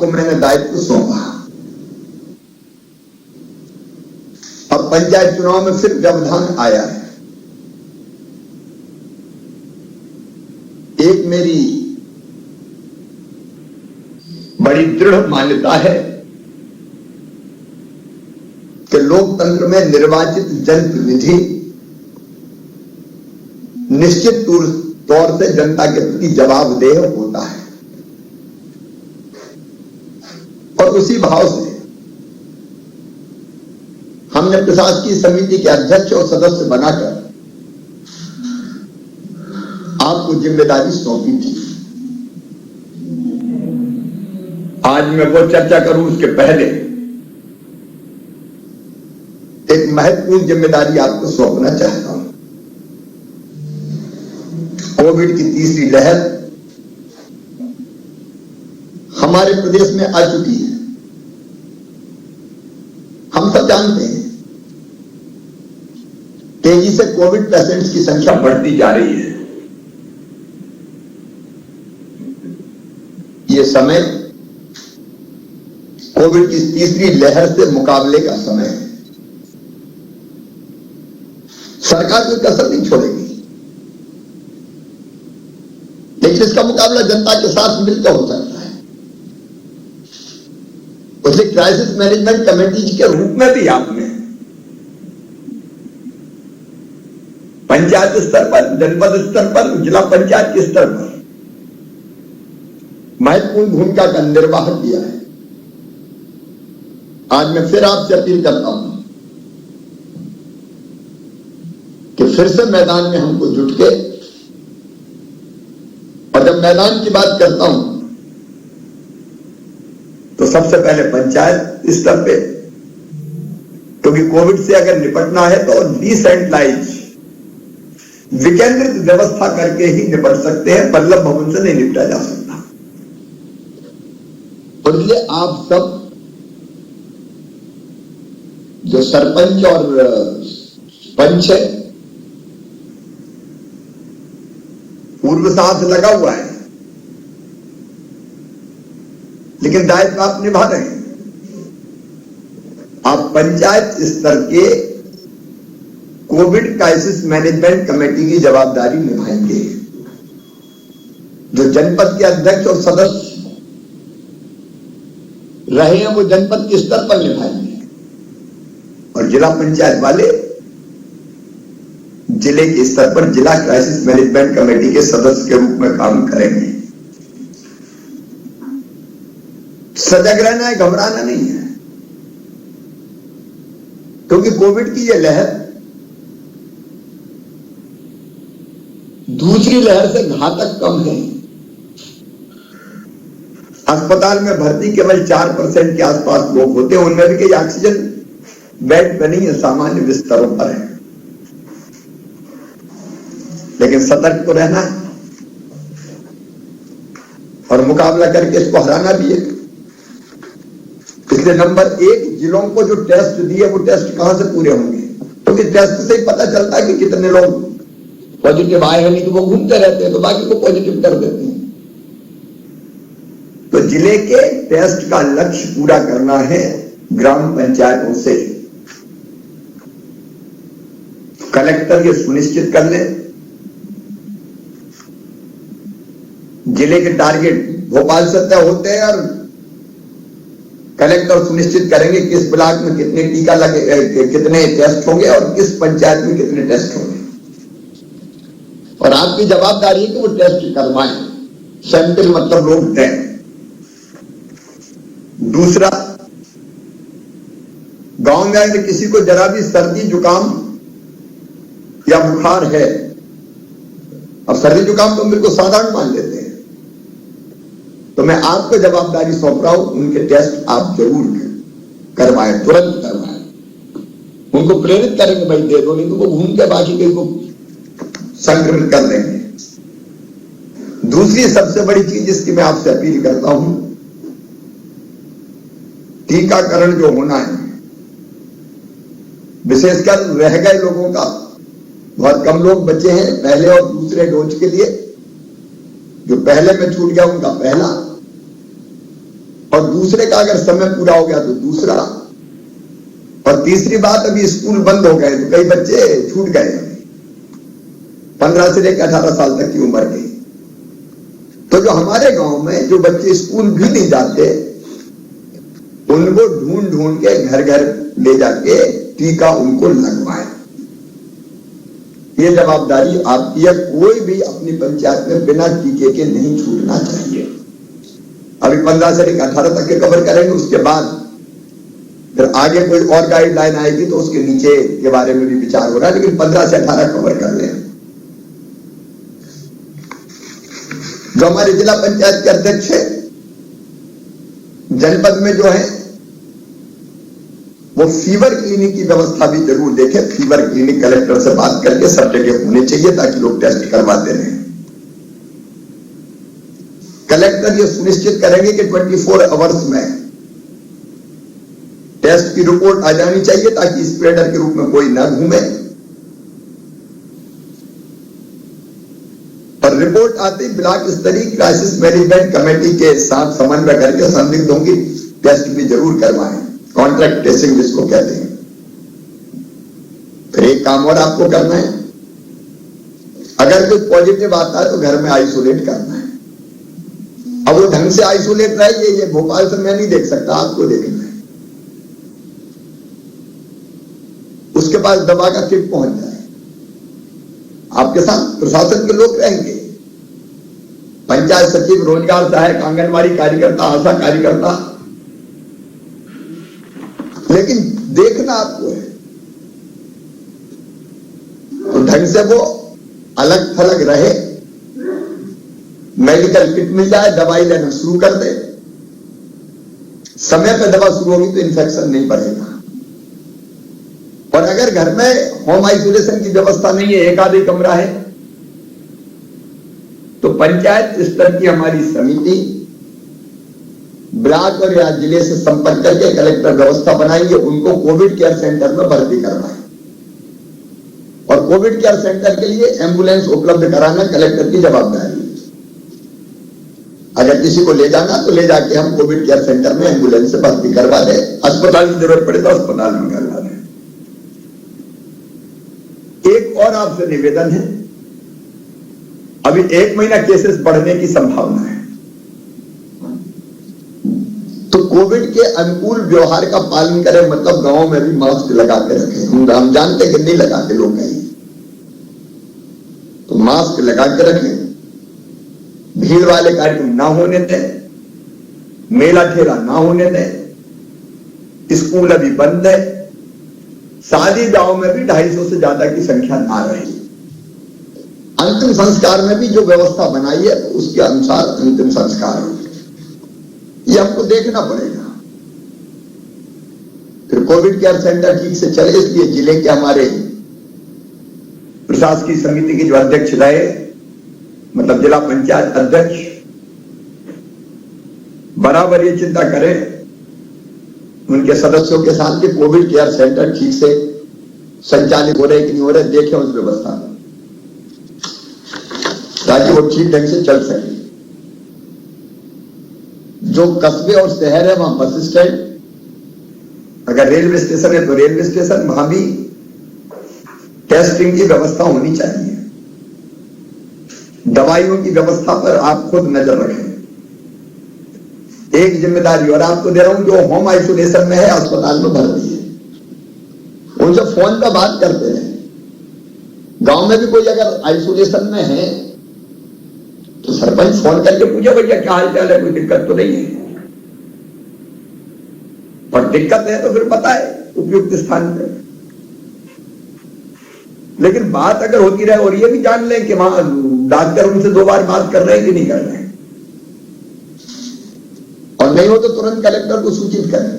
आपको मैंने दायित्व सौंपा। अब पंचायत चुनाव में फिर व्यवधान आया है। एक मेरी बड़ी दृढ़ मान्यता है कि लोकतंत्र में निर्वाचित जनप्रतिनिधि निश्चित तौर से जनता के प्रति जवाबदेह होता है और उसी भाव से हमने प्रशासकीय समिति के अध्यक्ष और सदस्य बनाकर आपको जिम्मेदारी सौंपी थी। आज मैं वो चर्चा करूं उसके पहले एक महत्वपूर्ण जिम्मेदारी आपको सौंपना चाहता हूं। कोविड की तीसरी लहर हमारे प्रदेश में आ चुकी है। हम सब जानते हैं तेजी से कोविड पेशेंट्स की संख्या बढ़ती जा रही है। ये समय कोविड की तीसरी लहर से मुकाबले का समय है। सरकार कोई कसर नहीं छोड़ेगी, लेकिन इसका मुकाबला जनता के साथ मिलकर हो सकता है। उससे क्राइसिस मैनेजमेंट कमेटी के रूप में भी आपने पंचायत स्तर पर, जनपद स्तर पर, जिला पंचायत के स्तर पर महत्वपूर्ण भूमिका का निर्वाह किया है। आज मैं फिर आपसे अपील करता हूं कि फिर से मैदान में हमको जुट के, और जब मैदान की बात करता हूं तो सबसे पहले पंचायत स्तर पे, क्योंकि कोविड से अगर निपटना है तो डिसेंट्रलाइज विकेंद्रित व्यवस्था करके ही निपट सकते हैं। बल्लभ भवन से नहीं निपटा जा सकता। और इसलिए आप सब जो सरपंच और पंच है, पूर्व साथ लगा हुआ है, लेकिन दायित्व आप निभा रहे हैं। आप पंचायत स्तर के कोविड क्राइसिस मैनेजमेंट कमेटी की जवाबदारी निभाएंगे। जो जनपद के अध्यक्ष और सदस्य रहे हैं वो जनपद के स्तर पर निभाएंगे, और जिला पंचायत वाले जिले के स्तर पर जिला क्राइसिस मैनेजमेंट कमेटी के सदस्य के रूप में काम करेंगे। सजग रहना है, घबराना नहीं है, क्योंकि कोविड की यह लहर दूसरी लहर से घातक कम है। अस्पताल में भर्ती केवल 4% के आसपास लोग होते हैं, उनमें भी कई ऑक्सीजन बेड पे नहीं है, सामान्य बिस्तरों पर है। लेकिन सतर्क तो रहना है और मुकाबला करके इसको हराना भी है। इसलिए नंबर 1, जिलों को जो टेस्ट दिए वो टेस्ट कहां से पूरे होंगे, क्योंकि टेस्ट से ही पता चलता है कि कितने लोग पॉजिटिव आए हैं। नहीं तो वो घूमते रहते हैं तो बाकी को पॉजिटिव कर देते हैं। तो जिले के टेस्ट का लक्ष्य पूरा करना है ग्राम पंचायतों से। कलेक्टर ये सुनिश्चित कर ले, जिले के टारगेट भोपाल से तय होते हैं और कलेक्टर सुनिश्चित करेंगे किस ब्लॉक में कितने टीका लगे, कितने टेस्ट होंगे और किस पंचायत में कितने टेस्ट होंगे। और आपकी जवाबदारी है कि वो टेस्ट करवाएं, सैंपल मतलब लोग दें। दूसरा, गांव में अगर किसी को जरा भी सर्दी जुकाम या बुखार है, अब सर्दी जुकाम तो बिल्कुल साधारण मान लेते हैं, तो मैं आपको जवाबदारी सौंप रहा हूं, उनके टेस्ट आप जरूर करवाएं, तुरंत करवाएं। उनको प्रेरित करेंगे भाई दे दो, नहीं तो वो घूम के बाकी कहीं को संक्रमित कर देंगे। दूसरी सबसे बड़ी चीज जिसकी मैं आपसे अपील करता हूं, टीकाकरण जो होना है, विशेषकर रह गए लोगों का, बहुत कम लोग बचे हैं पहले और दूसरे डोज के लिए। जो पहले में छूट गया उनका पहला और दूसरे का अगर समय पूरा हो गया तो दूसरा, और तीसरी बात अभी स्कूल बंद हो गए तो कई बच्चे छूट गए 15 से लेकर 18 साल तक की उम्र के। तो जो हमारे गांव में जो बच्चे स्कूल भी नहीं जाते उनको ढूंढ ढूंढ के घर घर ले जाके टीका उनको लगवाए। ये जवाबदारी आपकी है। कोई भी अपनी पंचायत में बिना टीके के नहीं छूटना चाहिए। अभी 15 से लेकर 18 तक के कवर करेंगे, उसके बाद फिर आगे कोई और गाइडलाइन आएगी तो उसके नीचे के बारे में भी विचार हो रहा है, लेकिन 15 से 18 कवर कर लें। जो हमारे जिला पंचायत के अध्यक्ष है, जनपद में जो है वो फीवर क्लिनिक की व्यवस्था भी जरूर देखें। फीवर क्लिनिक कलेक्टर से बात करके सब जगह होने चाहिए ताकि लोग टेस्ट करवाते रहें। कलेक्टर ये सुनिश्चित करेंगे कि 24 आवर्स में टेस्ट की रिपोर्ट आ जानी चाहिए ताकि स्प्रेडर के रूप में कोई ना घूमे, और रिपोर्ट आते ही ब्लॉक स्तरीय क्राइसिस मैनेजमेंट कमेटी के साथ समन्वय करके संदिग्धों की टेस्ट भी जरूर करवाएं, कॉन्ट्रैक्ट ट्रेसिंग जिसको कहते हैं। फिर एक काम और आपको करना है, अगर कोई पॉजिटिव आता है तो घर में आइसोलेट करना है। अब वो ढंग से आइसोलेट रहे, ये भोपाल से मैं नहीं देख सकता, आपको देखना है। उसके पास दवा का किट पहुंच जाए, आपके साथ प्रशासन के लोग रहेंगे, पंचायत सचिव, रोजगार सहायक, आंगनबाड़ी कार्यकर्ता, आशा कार्यकर्ता, लेकिन देखना आपको है तो ढंग से वो अलग थलग रहे, मेडिकल किट मिल जाए, दवाई लेना शुरू कर दे। समय पर दवा शुरू होगी तो इन्फेक्शन नहीं बढ़ेगा। और अगर घर में होम आइसोलेशन की व्यवस्था नहीं है, एक आधे कमरा है, तो पंचायत स्तर की हमारी समिति ब्लॉक और या जिले से संपर्क करके कलेक्टर व्यवस्था बनाएंगे, उनको कोविड केयर सेंटर में भर्ती करवाएं। और कोविड केयर सेंटर के लिए एम्बुलेंस उपलब्ध कराना कलेक्टर की जवाबदारी है। अगर किसी को ले जाना तो ले जाके हम कोविड केयर सेंटर में एम्बुलेंस से भर्ती करवा दें, अस्पताल की जरूरत पड़े तो अस्पताल में करवा दें। एक और आपसे निवेदन है, अभी 1 महीना केसेस बढ़ने की संभावना है, तो कोविड के अनुकूल व्यवहार का पालन करें, मतलब गांव में भी मास्क लगा के रखें। हम जानते कि नहीं लगाते लोग कहीं, तो मास्क लगा के रखें, भीड़ वाले कार्यक्रम ना होने दें, मेला ठेला ना होने दें, स्कूल अभी बंद है, शादी ब्याह में भी 250 से ज्यादा की संख्या ना रही। अंतिम संस्कार में भी जो व्यवस्था बनाई है उसके अनुसार अंतिम संस्कार हो, ये हमको देखना पड़ेगा। फिर कोविड केयर सेंटर ठीक से चले, इसलिए जिले के हमारे प्रशासकीय समिति के जो अध्यक्ष रहे, मतलब जिला पंचायत अध्यक्ष, बराबर ये चिंता करें उनके सदस्यों के साथ कि कोविड केयर सेंटर ठीक से संचालित हो रहे कि नहीं हो रहे, देखें उस व्यवस्था में, ताकि वो ठीक ढंग से चल सके। जो कस्बे और शहर है वहां बस स्टैंड, अगर रेलवे स्टेशन है तो रेलवे स्टेशन, वहां भी टेस्टिंग की व्यवस्था होनी चाहिए। दवाइयों की व्यवस्था पर आप खुद नजर रखें, एक जिम्मेदारी और आपको दे रहा हूं, जो होम आइसोलेशन में है, अस्पताल में भर्ती है, उनसे फोन पर बात करते हैं। गांव में भी कोई अगर आइसोलेशन में है तो सरपंच फोन करके पूछे, भैया क्या हाल चाल है, कोई दिक्कत तो नहीं है, और दिक्कत है तो फिर बताए उपयुक्त स्थान पर। लेकिन बात अगर होती रहे और ये भी जान लें कि वहां डॉक्टर उनसे 2 बार बात कर रहे हैं कि नहीं कर रहे हैं, और नहीं हो तो तुरंत कलेक्टर को सूचित करें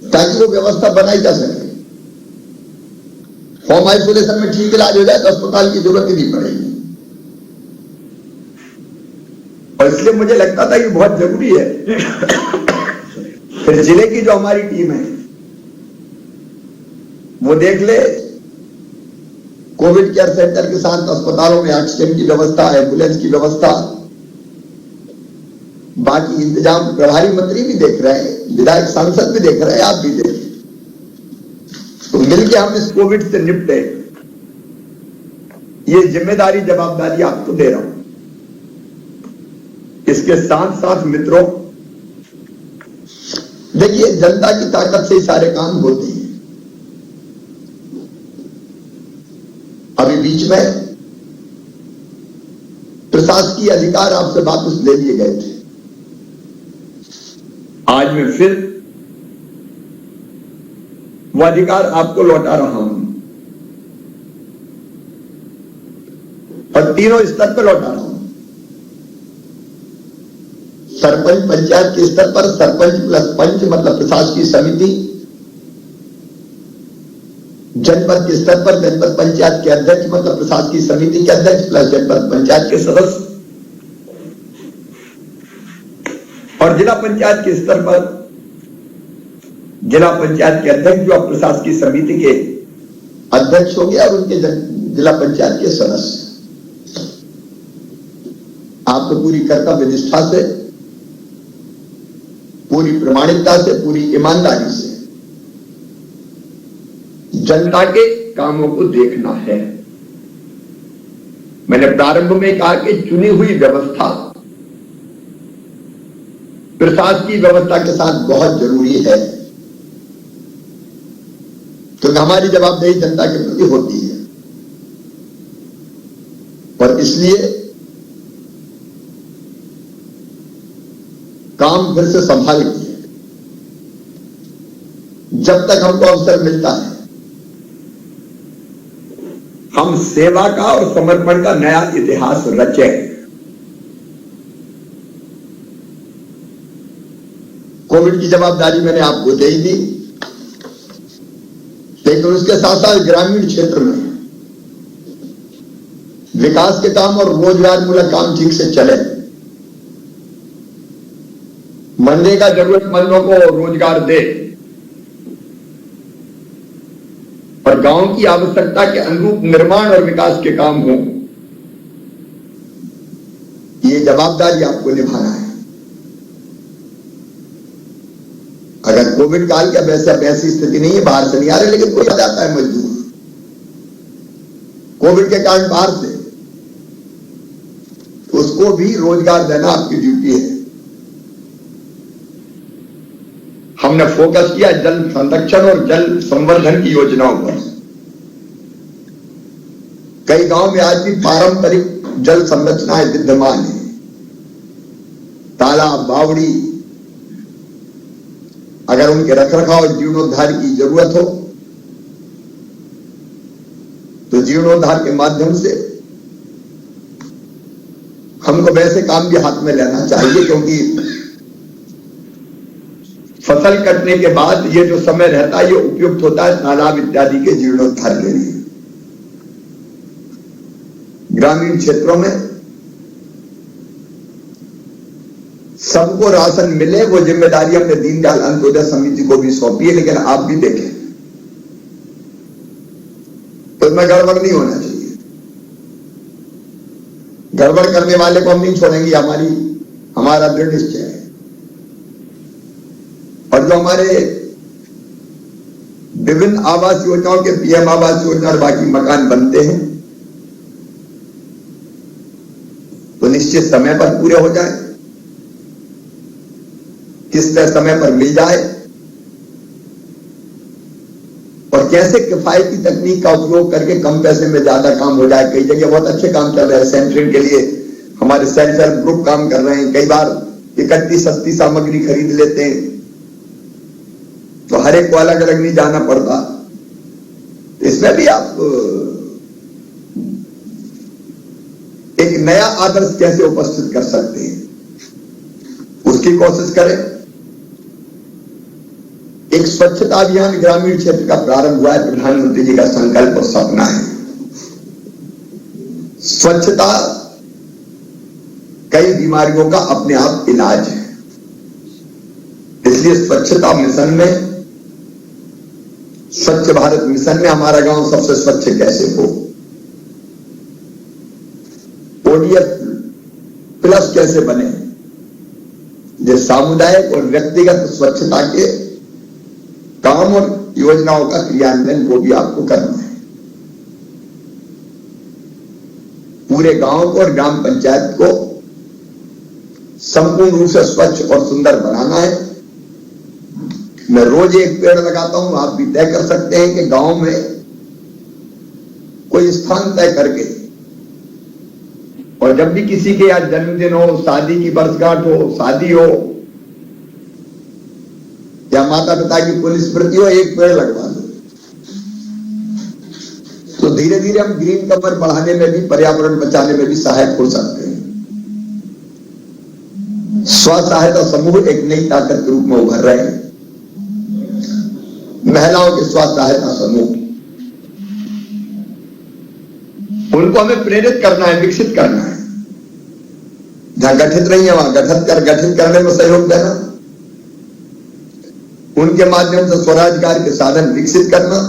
ताकि वो व्यवस्था बनाई जा सके। होम आइसोलेशन में ठीक इलाज हो जाए तो अस्पताल की जरूरत ही नहीं पड़ेगी। और इसलिए मुझे लगता था कि बहुत जरूरी है फिर जिले की जो हमारी टीम है वो देख ले, कोविड केयर सेंटर के साथ अस्पतालों में ऑक्सीजन की व्यवस्था, एम्बुलेंस की व्यवस्था, बाकी इंतजाम प्रभारी मंत्री भी देख रहे हैं, विधायक सांसद भी देख रहे हैं, आप भी देख रहे हैं। तो मिलकर हम इस कोविड से निपटे, ये जिम्मेदारी जवाबदारी आपको दे रहा हूं। इसके साथ साथ मित्रों, देखिए जनता की ताकत से ही सारे काम होते हैं। अभी बीच में प्रशासकीय अधिकार आपसे वापस ले लिए गए थे, आज मैं फिर वो अधिकार आपको लौटा रहा हूं और तीनों स्तर पर लौटा रहा हूं। सरपंच पंचायत के स्तर पर सरपंच प्लस पंच मतलब प्रशासकीय समिति, जनपद के स्तर पर जनपद पंचायत के अध्यक्ष मतलब प्रशासकीय समिति के अध्यक्ष प्लस जनपद पंचायत के सदस्य, और जिला पंचायत के स्तर पर जिला पंचायत के अध्यक्ष जो प्रशासकीय समिति के अध्यक्ष हो गया और उनके जिला पंचायत के सदस्य। आपको पूरी कर्तव्य निष्ठा से, पूरी प्रामाणिकता से, पूरी ईमानदारी से जनता के कामों को देखना है। मैंने प्रारंभ में कहा कि चुनी हुई व्यवस्था प्रशासकीय व्यवस्था के साथ बहुत जरूरी है, क्योंकि हमारी जवाबदेही जनता के प्रति होती है। और इसलिए काम फिर से संभाल किए। जब तक हमको अवसर मिलता है, हम सेवा का और समर्पण का नया इतिहास रचे। कोविड की जवाबदारी मैंने आपको दे ही दी, लेकिन उसके साथ साथ ग्रामीण क्षेत्र में विकास के काम और रोजगार मूलक काम ठीक से चले, मनरेगा जरूरतमंदों को रोजगार दे और गांव की आवश्यकता के अनुरूप निर्माण और विकास के काम हो, ये जवाबदारी आपको निभाना है। अगर कोविड काल का वैसी स्थिति नहीं है, बाहर से नहीं आ रहे, लेकिन कोई आ जाता है मजदूर कोविड के कारण बाहर से, तो उसको भी रोजगार देना आपकी ड्यूटी है। हमने फोकस किया जल संरक्षण और जल संवर्धन की योजनाओं पर। कई गांव में आज भी पारंपरिक जल संरचनाएं विद्यमान है, तालाब, बावड़ी। अगर उनके रखरखाव और जीर्णोद्धार की जरूरत हो तो जीर्णोद्धार के माध्यम से हमको वैसे काम भी हाथ में लेना चाहिए, क्योंकि फसल कटने के बाद ये जो समय रहता है ये उपयुक्त होता है तालाब इत्यादि के जीर्णोद्धार के लिए। ग्रामीण क्षेत्रों में सबको राशन मिले, वो जिम्मेदारी हमने दीनदयाल अंत्योदय समिति को भी सौंपी है, लेकिन आप भी देखें तो इसमें गड़बड़ नहीं होना चाहिए। गड़बड़ करने वाले को हम नहीं छोड़ेंगे, हमारा दृढ़ निश्चय है। और जो हमारे विभिन्न आवास योजनाओं के पीएम आवास योजना और बाकी मकान बनते हैं तो निश्चित समय पर पूरे हो जाए, किस्त समय पर मिल जाए, और कैसे किफायती तकनीक का उपयोग करके कम पैसे में ज्यादा काम हो जाए। कई जगह बहुत अच्छे काम चल रहे हैं, सेंटरिंग के लिए हमारे सेल्फ हेल्प ग्रुप काम कर रहे हैं। कई बार इकट्ठी सस्ती सामग्री खरीद लेते हैं तो हर एक को अलग अलग नहीं जाना पड़ता। इसमें भी आप एक नया आदर्श कैसे उपस्थित कर सकते हैं, उसकी कोशिश करें। एक स्वच्छता अभियान ग्रामीण क्षेत्र का प्रारंभ हुआ है, प्रधानमंत्री जी का संकल्प और सपना है। स्वच्छता कई बीमारियों का अपने आप इलाज है, इसलिए स्वच्छता मिशन में, स्वच्छ भारत मिशन में हमारा गांव सबसे स्वच्छ कैसे हो, ओडीएफ प्लस कैसे बने, जिस सामुदायिक और व्यक्तिगत स्वच्छता के काम और योजनाओं का क्रियान्वयन वो भी आपको करना है। पूरे गांव को और ग्राम पंचायत को संपूर्ण रूप से स्वच्छ और सुंदर बनाना है। मैं रोज एक पेड़ लगाता हूं, आप भी तय कर सकते हैं कि गांव में कोई स्थान तय करके, और जब भी किसी के आज जन्मदिन हो, शादी की वर्षगांठ हो, शादी हो या माता पिता की पुण्यस्मृति हो, एक पेड़ लगवा दो। तो धीरे धीरे हम ग्रीन कवर बढ़ाने में भी, पर्यावरण बचाने में भी सहायक हो सकते हैं। स्व सहायता समूह एक नई ताकत के रूप में उभर रहे हैं। महिलाओं के स्व सहायता समूह, उनको हमें प्रेरित करना है, विकसित करना है। जहां गठित नहीं है वहां गठित करने में सहयोग देना, उनके माध्यम से स्वरोजगार के साधन विकसित करना।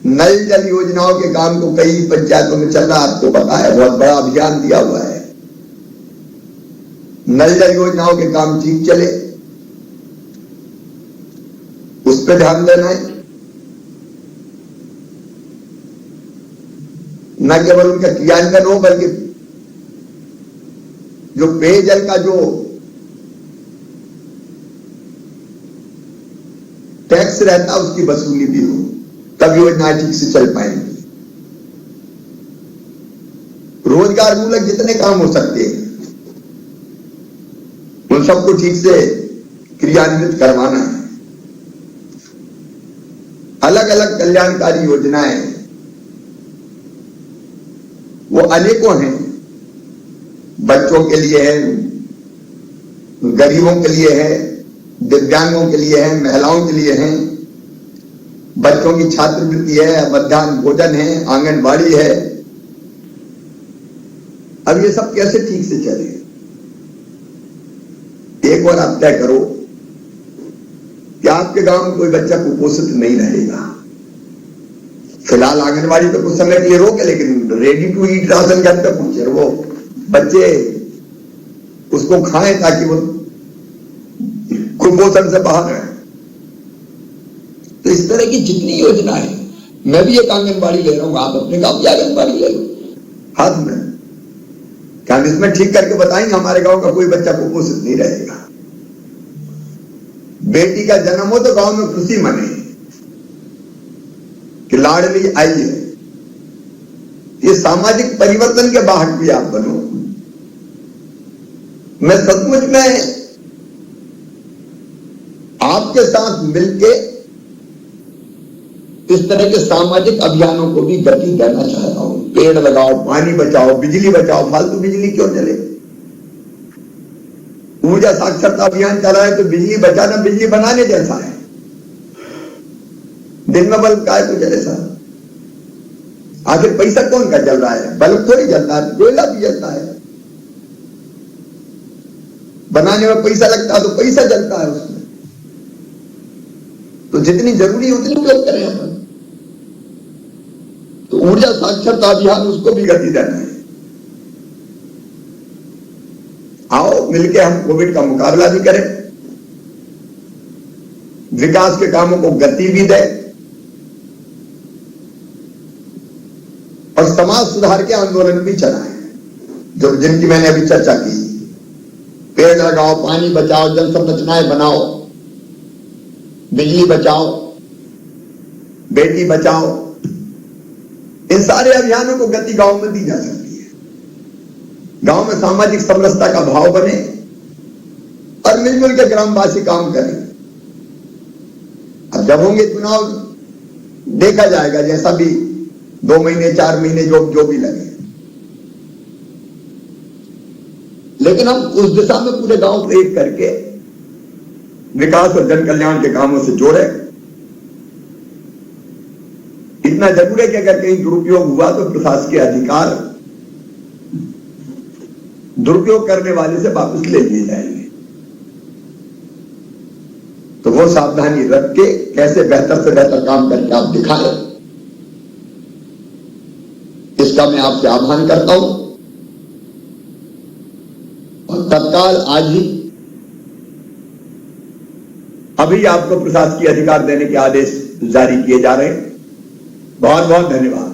नल जल योजनाओं के काम को कई पंचायतों में चल रहा, आपको पता है, बहुत बड़ा अभियान दिया हुआ है। नल जल योजनाओं के काम ठीक चले, उस पर ध्यान देना है। न केवल उनका क्रियान्वयन हो, बल्कि जो पेयजल का जो टैक्स रहता है उसकी वसूली भी हो, तब योजनाएं ठीक से चल पाएंगी। रोजगार मूलक जितने काम हो सकते हैं उन सबको ठीक से क्रियान्वित करवाना है। अलग अलग कल्याणकारी योजनाएं वो अनेकों हैं, बच्चों के लिए है, गरीबों के लिए है, दिव्यांगों के लिए है, महिलाओं के लिए है, बच्चों की छात्रवृत्ति है, मध्याह्न भोजन है, आंगनबाड़ी है। अब ये सब कैसे ठीक से चले, एक बार आप तय करो कि आपके गांव में कोई बच्चा कुपोषित नहीं रहेगा। फिलहाल आंगनबाड़ी तो कुछ समय के लिए रोके, लेकिन रेडी टू ईट राशन घर तक पहुंचे, वो बच्चे उसको खाएं ताकि वो कुपोषण से बाहर रहे। तो इस तरह की जितनी योजना है, मैं भी एक आंगनबाड़ी ले रहा हूं, आप अपने गांव की आंगनबाड़ी ले लो हाथ में, क्या हम इसमें ठीक करके बताएंगे हमारे गांव का कोई बच्चा कुपोषित नहीं रहेगा। बेटी का जन्म हो तो गांव में खुशी मने कि लाडली आई है। ये सामाजिक परिवर्तन के वाहक भी आप बनो। मैं सचमुच में आपके साथ मिलके इस तरह के सामाजिक अभियानों को भी गति देना चाहता हूं। पेड़ लगाओ, पानी बचाओ, बिजली बचाओ, फालतू बिजली क्यों चले। ऊर्जा साक्षरता अभियान चला है तो बिजली बचाना बिजली बनाने जैसा है। दिन में बल्ब काय को जले साहब, आखिर पैसा कौन का जल रहा है, बल्ब थोड़ी जलता है, कोयला भी जलता है। बनाने में पैसा लगता है तो पैसा जलता है उसमें, तो जितनी जरूरी उतनी उपयोग करें अपन। तो ऊर्जा साक्षरता अभियान उसको भी गति देना है। आओ मिलके हम कोविड का मुकाबला भी करें, विकास के कामों को गति भी दें और समाज सुधार के आंदोलन भी चलाएं, जो जिनकी मैंने अभी चर्चा की। पेड़ लगाओ, पानी बचाओ, जल संरचनाएं बनाओ, बिजली बचाओ, बेटी बचाओ, इन सारे अभियानों को गति गांव में दी जा सकती है। गांव में सामाजिक समरसता का भाव बने और मिलजुल के ग्रामवासी काम करें। अब जब होंगे चुनाव देखा जाएगा, जैसा भी 2 महीने 4 महीने जो भी लगे, लेकिन हम उस दिशा में पूरे गांव को एक करके विकास और जन कल्याण के कामों से जोड़े। इतना जरूर है कि अगर कहीं दुरुपयोग हुआ तो प्रशासकीय अधिकार दुरुपयोग करने वाले से वापस ले लिए जाएंगे। तो वो सावधानी रख के कैसे बेहतर से बेहतर काम करके आप दिखाएं, इसका मैं आपसे आह्वान करता हूं। और तत्काल तत्काल आज ही अभी आपको प्रशासकीय अधिकार देने के आदेश जारी किए जा रहे हैं। बहुत बहुत धन्यवाद।